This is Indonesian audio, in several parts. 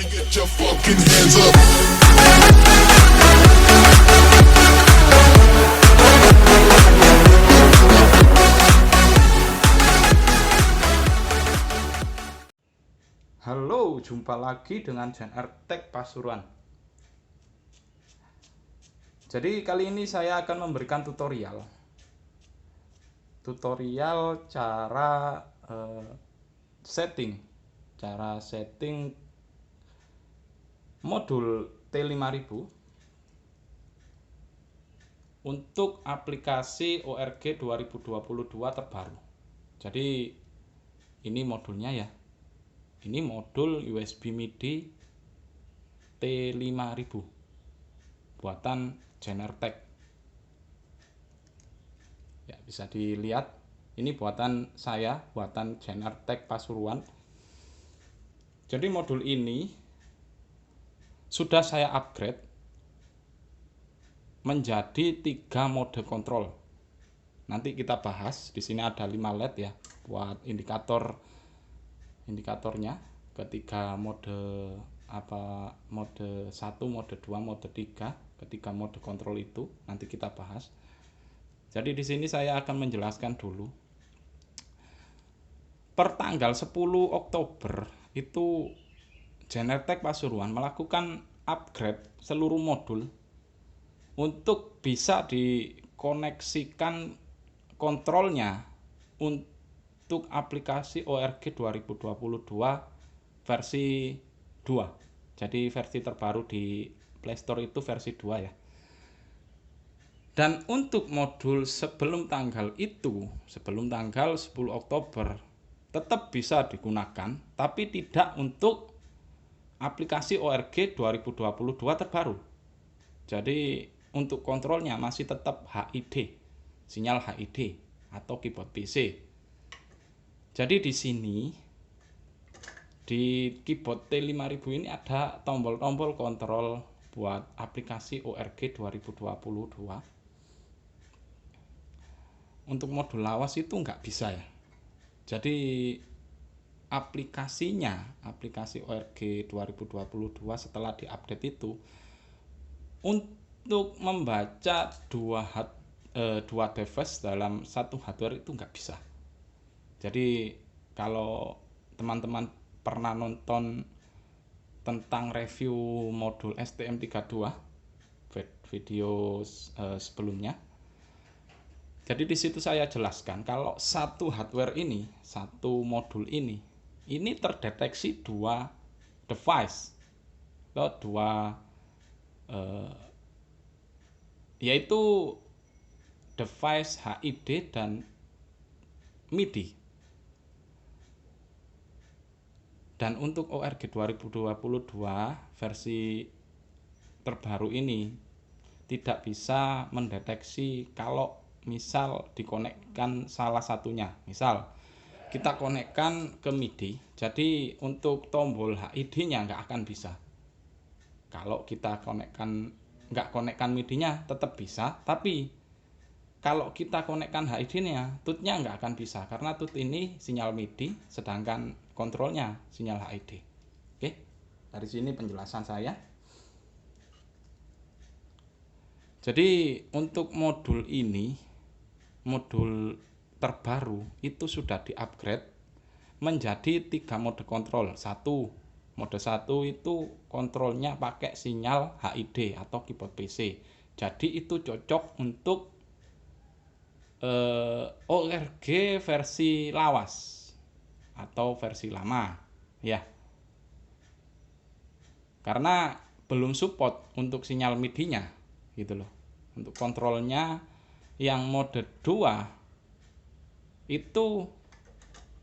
Everybody get your fucking hands up. Halo, jumpa lagi dengan Jan Tech Pasuruan. Jadi kali ini saya akan memberikan tutorial cara setting modul T5000 untuk aplikasi ORG 2022 terbaru. Jadi ini modulnya ya. Ini modul USB MIDI T5000 buatan Genertech. Ya, bisa dilihat ini buatan saya, buatan Genertech Pasuruan. Jadi modul ini sudah saya upgrade menjadi 3 mode kontrol. Nanti kita bahas. Di sini ada 5 LED ya buat indikatornya, ketiga mode mode 1, mode 2, mode 3, ketiga mode kontrol itu nanti kita bahas. Jadi di sini saya akan menjelaskan dulu. Per tanggal 10 Oktober itu Genertech Pasuruan melakukan upgrade seluruh modul untuk bisa dikoneksikan kontrolnya untuk aplikasi ORG 2022 versi 2. Jadi versi terbaru di Play Store itu versi 2 ya. Dan untuk modul sebelum tanggal 10 Oktober tetap bisa digunakan, tapi tidak untuk aplikasi ORG 2022 terbaru. Jadi untuk kontrolnya masih tetap HID, sinyal HID atau keyboard PC. Jadi di sini di keyboard T5000 ini ada tombol-tombol kontrol buat aplikasi ORG 2022. Untuk modul lawas itu nggak bisa ya. Jadi aplikasi ORG 2022 setelah diupdate itu untuk membaca dua device dalam satu hardware itu nggak bisa. Jadi kalau teman-teman pernah nonton tentang review modul STM32 video sebelumnya, jadi di situ saya jelaskan kalau satu hardware ini, satu modul ini terdeteksi dua device atau yaitu device HID dan MIDI. Dan untuk ORG 2022 versi terbaru ini tidak bisa mendeteksi kalau misal dikonekkan salah satunya. Misal kita konekkan ke MIDI, jadi untuk tombol HID-nya nggak akan bisa. Kalau kita nggak konekkan MIDI-nya tetap bisa, tapi kalau kita konekkan HID-nya, tutnya nggak akan bisa, karena tut ini sinyal MIDI, sedangkan kontrolnya sinyal HID. Oke, dari sini penjelasan saya. Jadi untuk modul ini, modul terbaru itu sudah di-upgrade menjadi 3 mode kontrol. Mode 1 itu kontrolnya pakai sinyal HID atau keyboard PC. Jadi itu cocok untuk ORG versi lawas atau versi lama ya. Karena belum support untuk sinyal MIDI-nya gitu loh. Untuk kontrolnya yang mode 2 itu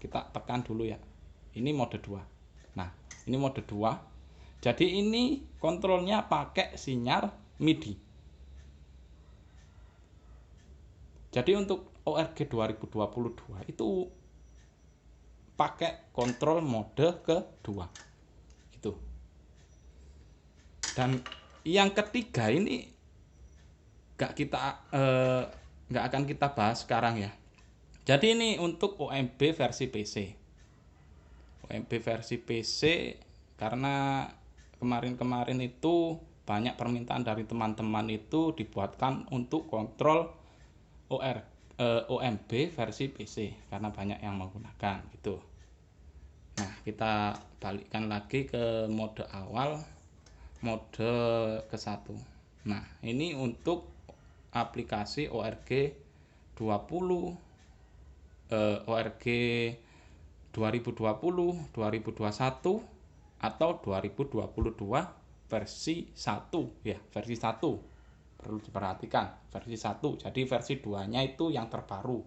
kita tekan dulu ya. Ini mode 2. Nah, ini mode 2. Jadi ini kontrolnya pakai sinyal MIDI. Jadi untuk ORG 2022 itu pakai kontrol mode kedua. Gitu. Dan yang ketiga ini nggak akan kita bahas sekarang ya. Jadi ini untuk OMB versi PC. OMB versi PC karena kemarin itu banyak permintaan dari teman-teman itu dibuatkan untuk kontrol OMB versi PC karena banyak yang menggunakan gitu. Nah, kita balikkan lagi ke mode awal, mode ke-1. Nah, ini untuk aplikasi ORG 20 ORG 2020, 2021 atau 2022 versi 1 ya, versi 1. Perlu diperhatikan, versi 1. Jadi versi 2-nya itu yang terbaru.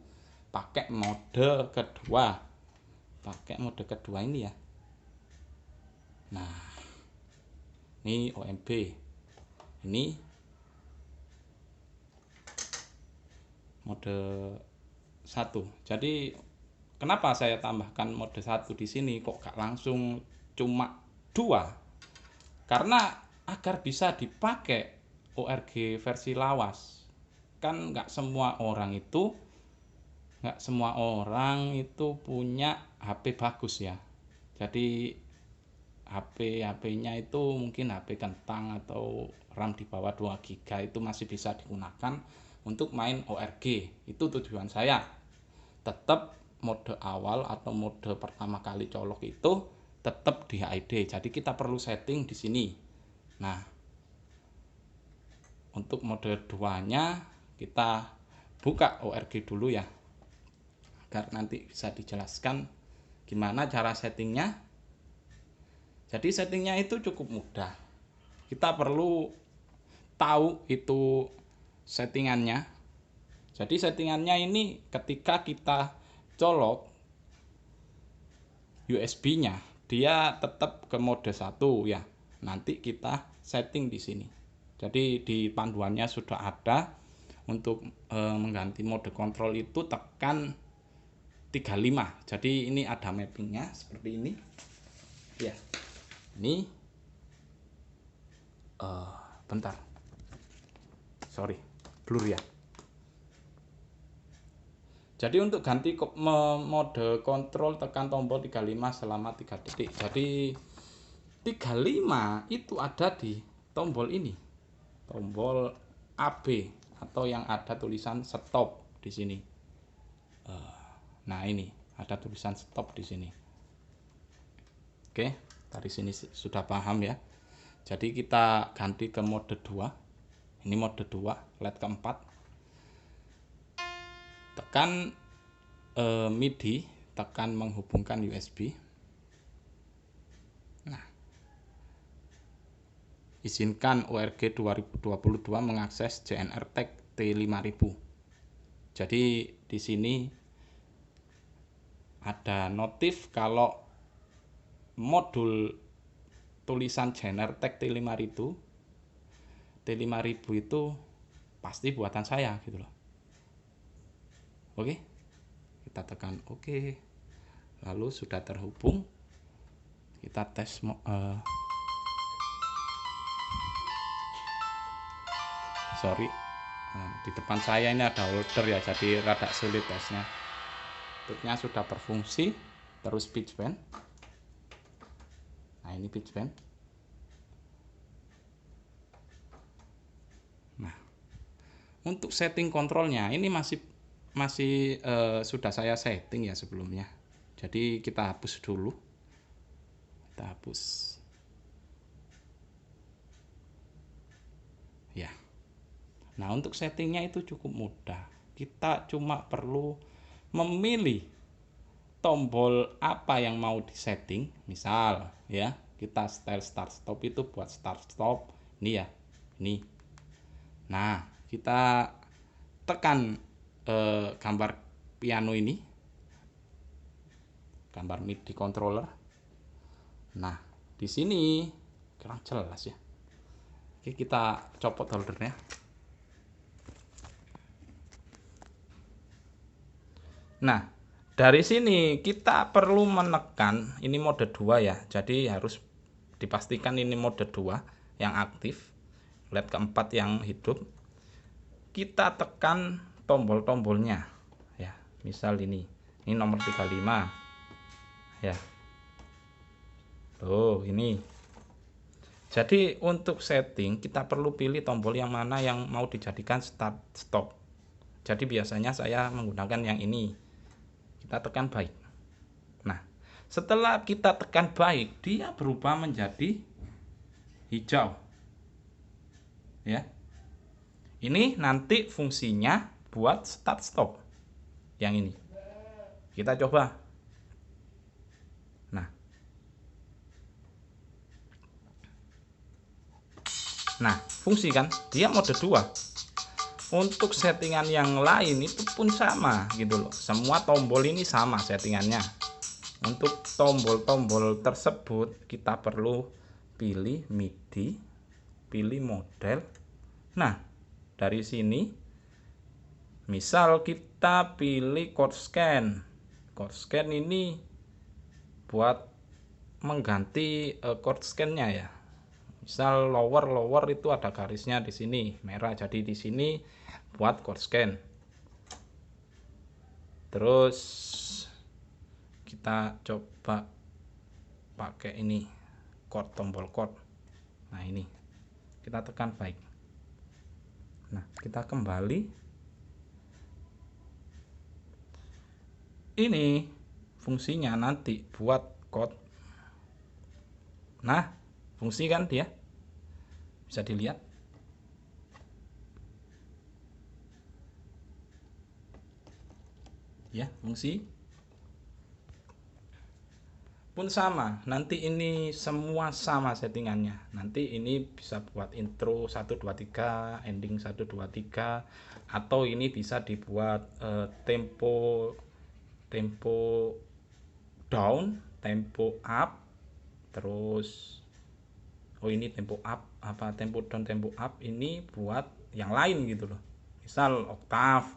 Pakai mode kedua. Pakai mode kedua ini ya. Nah, ini OMB. Ini mode 1. Jadi kenapa saya tambahkan mode 1 di sini kok gak langsung cuma 2? Karena agar bisa dipakai ORG versi lawas. Kan nggak semua orang itu punya HP bagus ya. Jadi HP-nya itu mungkin HP kentang atau RAM di bawah 2 GB itu masih bisa digunakan untuk main ORG. Itu tujuan saya. Tetap mode awal atau mode pertama kali colok itu tetap di HID. Jadi kita perlu setting di sini. Nah, untuk mode 2-nya kita buka ORG dulu ya. Agar nanti bisa dijelaskan gimana cara settingnya. Jadi settingnya itu cukup mudah. Kita perlu tahu itu settingannya. Jadi settingannya ini ketika kita colok USB-nya, dia tetap ke mode 1 ya. Nanti kita setting di sini. Jadi di panduannya sudah ada untuk mengganti mode kontrol itu tekan 35. Jadi ini ada mappingnya seperti ini. Ya. Ini bentar. Sorry, blur ya. Jadi untuk ganti mode kontrol tekan tombol 35 selama 3 detik. Jadi 35 itu ada di tombol ini. Tombol AB atau yang ada tulisan stop di sini. Nah, ini ada tulisan stop di sini. Oke, dari sini sudah paham ya. Jadi kita ganti ke mode 2. Ini mode 2, LED keempat. Tekan MIDI, tekan menghubungkan USB. Nah, izinkan ORG 2022 mengakses JNR Tag T5000. Jadi di sini ada notif kalau modul tulisan JNR Tag T5000 itu pasti buatan saya gitu loh. Oke, kita tekan oke. Lalu sudah terhubung. Kita tes sorry, di depan saya ini ada holder ya, jadi rada sulit tesnya. Tutupnya sudah berfungsi. Terus pitch bend. Nah, ini pitch bend. Nah, untuk setting kontrolnya ini masih sudah saya setting ya sebelumnya. Jadi kita hapus dulu. Kita hapus. Ya. Nah, untuk settingnya itu cukup mudah. Kita cuma perlu memilih tombol apa yang mau disetting. Misal ya, kita style start stop itu buat start stop. Ini ya. Ini. Nah, kita tekan gambar piano ini, gambar MIDI controller. Nah, di sini kurang jelas ya. Oke, kita copot holdernya. Nah, dari sini kita perlu menekan ini mode 2 ya. Jadi harus dipastikan ini mode 2 yang aktif. LED keempat yang hidup. Kita tekan tombol-tombolnya ya. Misal ini nomor 35 ya. Oh, ini Jadi untuk setting kita perlu pilih tombol yang mana yang mau dijadikan start stop. Jadi biasanya saya menggunakan yang ini. Kita tekan baik. Nah, setelah kita tekan baik, dia berubah menjadi hijau. Ya. Ini nanti fungsinya buat start stop. Yang ini. Kita coba. Nah, fungsi kan dia mode 2. Untuk settingan yang lain itu pun sama gitu loh. Semua tombol ini sama settingannya. Untuk tombol-tombol tersebut kita perlu pilih MIDI, pilih model. Nah, dari sini misal kita pilih chord scan. Chord scan ini buat mengganti chord scan-nya ya. Misal lower itu ada garisnya di sini merah, jadi di sini buat chord scan. Terus kita coba pakai ini tombol chord. Nah, ini kita tekan baik. Nah, kita kembali. Ini fungsinya nanti buat chord. Nah, fungsi kan dia bisa dilihat. Ya, fungsi pun sama. Nanti ini semua sama settingannya. Nanti ini bisa buat intro 1 2 3, ending 1 2 3, atau ini bisa dibuat tempo down, tempo up, terus ini tempo up, tempo down, tempo up ini buat yang lain gitu loh. Misal oktav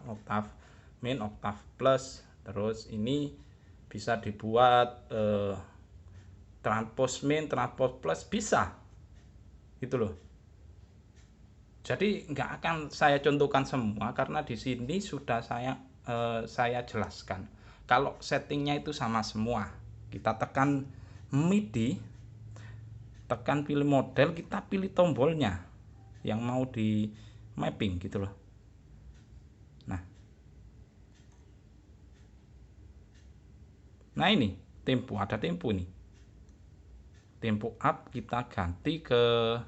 min, oktav plus, terus ini bisa dibuat transpose min, transpose plus, bisa gitu loh. Jadi nggak akan saya contohkan semua karena di sini sudah saya jelaskan. Kalau settingnya itu sama semua, kita tekan MIDI, tekan pilih model, kita pilih tombolnya yang mau di mapping gitu loh. Nah ini tempo, ada tempo nih, tempo up kita ganti ke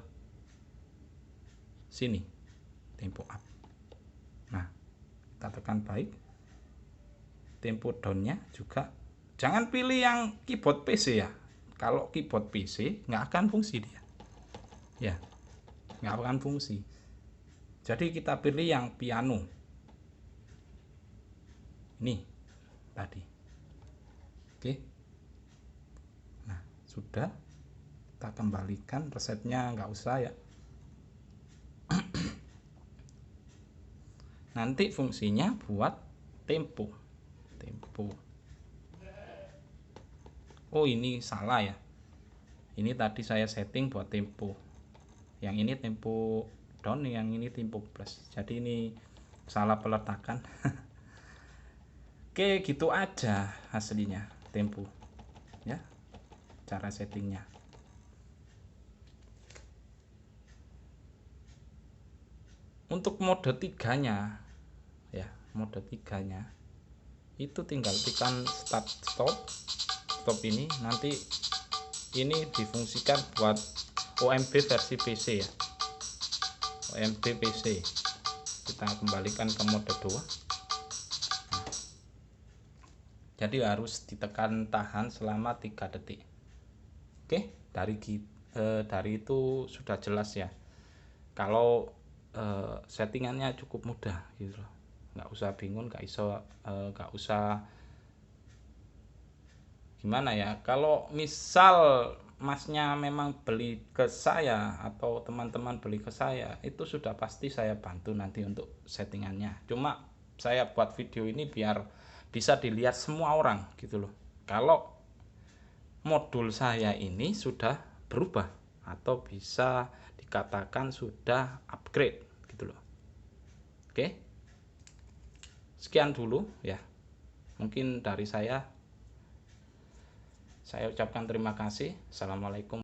sini, tempo up. Nah, kita tekan baik. Tempo downnya juga jangan pilih yang keyboard PC ya. Kalau keyboard PC nggak akan fungsi dia, ya nggak akan fungsi. Jadi kita pilih yang piano ini tadi. Oke, nah sudah, kita kembalikan resetnya, nggak usah ya. Nanti fungsinya buat tempo. Oh, ini salah ya. Ini tadi saya setting buat tempo. Yang ini tempo down, yang ini tempo plus. Jadi ini salah peletakan. Oke, gitu aja hasilnya tempo. Ya. Cara settingnya. Untuk mode 3-nya ya, mode 3-nya itu tinggal tekan start stop ini, nanti ini difungsikan buat OMB versi PC ya, OMB PC. Kita kembalikan ke mode 2. Nah, jadi harus ditekan tahan selama 3 detik. Oke, dari itu sudah jelas ya. Kalau settingannya cukup mudah gitu loh, nggak usah bingung, nggak usah gimana ya. Kalau misal masnya memang beli ke saya atau teman-teman beli ke saya, itu sudah pasti saya bantu nanti untuk settingannya. Cuma saya buat video ini biar bisa dilihat semua orang gitu loh, kalau modul saya ini sudah berubah atau bisa dikatakan sudah upgrade gitu loh. Oke, sekian dulu ya, mungkin dari saya ucapkan terima kasih. Assalamualaikum.